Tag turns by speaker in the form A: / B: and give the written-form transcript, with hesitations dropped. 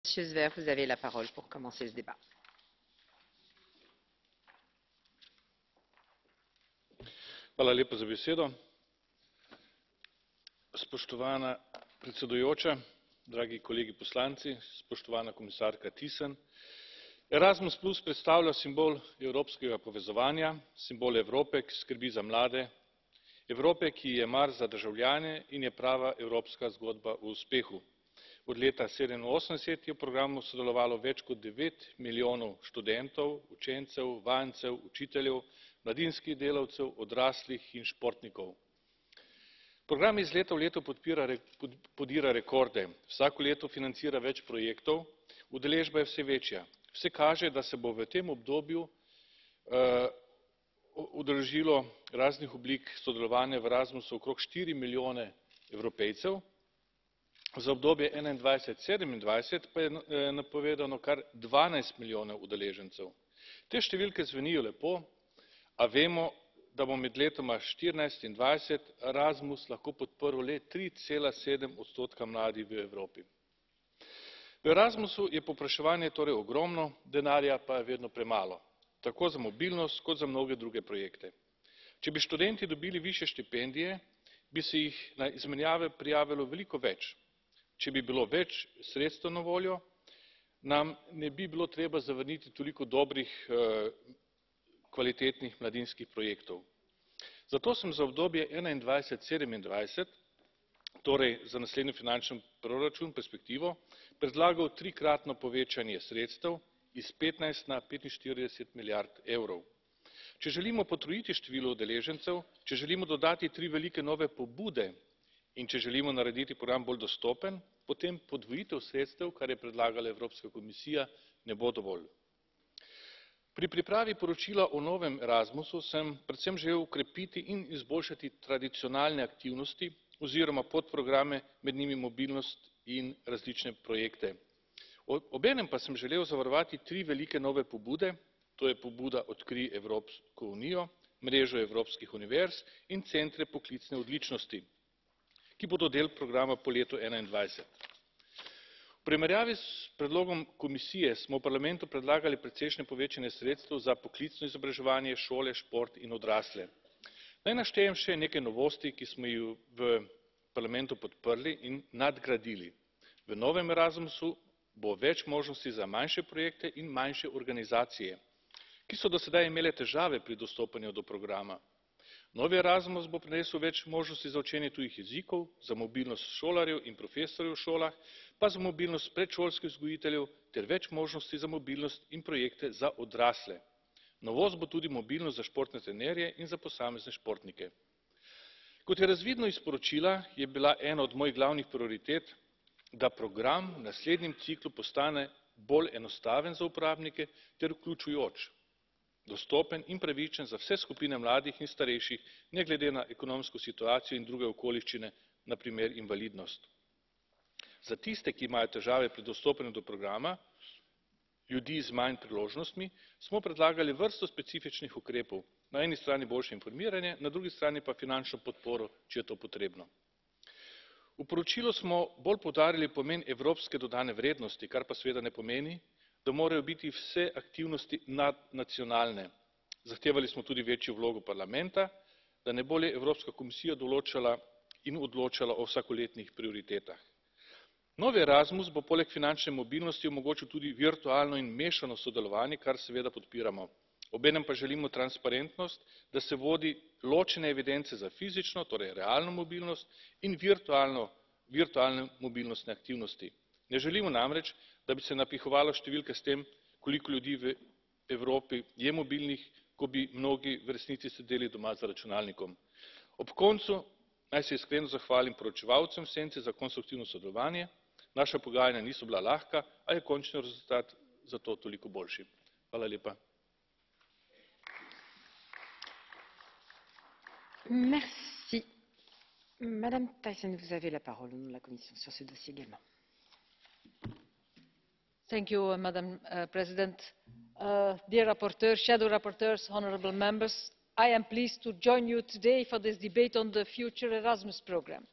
A: Monsieur Zver, vous avez la parole pour commencer ce débat.
B: Hvala lepa za besedo. Spoštovana predsedujoča, dragi kolegi poslanci, spoštovana komisarka Thyssen. Erasmus predstavlja simbol evropskega povezovanja, simbol Evrope, ki skrbi za mlade, Evrope, ki ji je mar za državljane in je prava evropska zgodba o uspehu. Od leta 1987 je v programu sodelovalo več kot 9 milijonov študentov, učencev, vajencev, učiteljev, mladinskih delavcev, odraslih in športnikov. Program iz leta v leto podira rekorde, vsako leto financira več projektov, udeležba je vse večja. Vse kaže, da se bo v tem obdobju udeležilo raznih oblik sodelovanja v Erasmusu okrog 4 milijone Evropejcev, za obdobje 2021-2027 pa je napovedano kar 12 milijonov udeležencev. Te številke zvenijo lepo, a vemo, da bo med letoma 2014 in 2020 Erasmus lahko podprl le 3,7% mladih v Evropi. V Erasmusu je povpraševanje torej ogromno, denarja pa je vedno premalo, tako za mobilnost kot za mnoge druge projekte. Če bi študenti dobili višje štipendije, bi se jih na izmenjave prijavilo veliko več. Če bi bilo več sredstev na voljo, nam ne bi bilo treba zavrniti toliko dobrih, kvalitetnih mladinskih projektov. Zato sem za obdobje 2021-2027, torej za naslednji finančni proračun, perspektivo, predlagal trikratno povečanje sredstev iz 15 na 45 milijard evrov. Če želimo potrojiti število udeležencev, če želimo dodati 3 velike nove pobude in če želimo narediti program bolj dostopen, potem podvojitev sredstev, kar je predlagala Evropska komisija, ne bo dovolj. Pri pripravi poročila o novem Erasmusu sem predvsem želel okrepiti in izboljšati tradicionalne aktivnosti oziroma podprograme, med njimi mobilnost in različne projekte. Obenem pa sem želel zavarovati 3 velike nove pobude, to je pobuda Odkrij Evropsko unijo, mrežo evropskih univerz in centre poklicne odličnosti, ki bodo del programa po letu 2021. V primerjavi s predlogom komisije smo v parlamentu predlagali precejšnje povečanje sredstev za poklicno izobraževanje, šole, šport in odrasle. Naj naštejem še nekaj novosti, ki smo jih v parlamentu podprli in nadgradili. V novem Erasmusu bo več možnosti za manjše projekte in manjše organizacije, ki so do sedaj imele težave pri dostopanju do programa. Novi Erasmus bo prinesel več možnosti za učenje tujih jezikov, za mobilnost šolarjev in profesorjev v šolah, pa za mobilnost predšolskih vzgojiteljev ter več možnosti za mobilnost in projekte za odrasle. Novost bo tudi mobilnost za športne trenerje in za posamezne športnike. Kot je razvidno iz poročila, je bila ena od mojih glavnih prioritet, da program v naslednjem ciklu postane bolj enostaven za uporabnike ter vključujoč, dostopen in pravičen za vse skupine mladih in starejših, ne glede na ekonomsko situacijo in druge okoliščine, na primer invalidnost. Za tiste, ki imajo težave pri dostopanju do programa, ljudi z manj priložnostmi, smo predlagali vrsto specifičnih ukrepov, na eni strani boljše informiranje, na drugi strani pa finančno podporo, če je to potrebno. V poročilu smo bolj poudarili pomen evropske dodane vrednosti, kar pa seveda ne pomeni, da morajo biti vse aktivnosti nadnacionalne. Zahtevali smo tudi večjo vlogo parlamenta, da ne bo le Evropska komisija določala in odločala o vsakoletnih prioritetah. Novi Erasmus bo poleg finančne mobilnosti omogočil tudi virtualno in mešano sodelovanje, kar seveda podpiramo. Obenem pa želimo transparentnost, da se vodi ločene evidence za fizično, torej realno mobilnost in virtualne mobilnostne aktivnosti. Ne želimo namreč, da bi se napihovalo številke s tem, koliko ljudi v Evropi je mobilnih, ko bi mnogi v resnici sedeli doma za računalnikom. Ob koncu naj se iskreno zahvalim poročevalcem v senci za konstruktivno sodelovanje. Naša pogajanja niso bila lahka, a je končni rezultat zato toliko boljši. Hvala lepa.
A: Merci. Madame Thyssen, vous avez la parole au nom de la Commission sur ce dossier également.
C: Madam President, dear rapporteur, shadow rapporteurs, honourable members, I am pleased to join you today for this debate on the future Erasmus programme.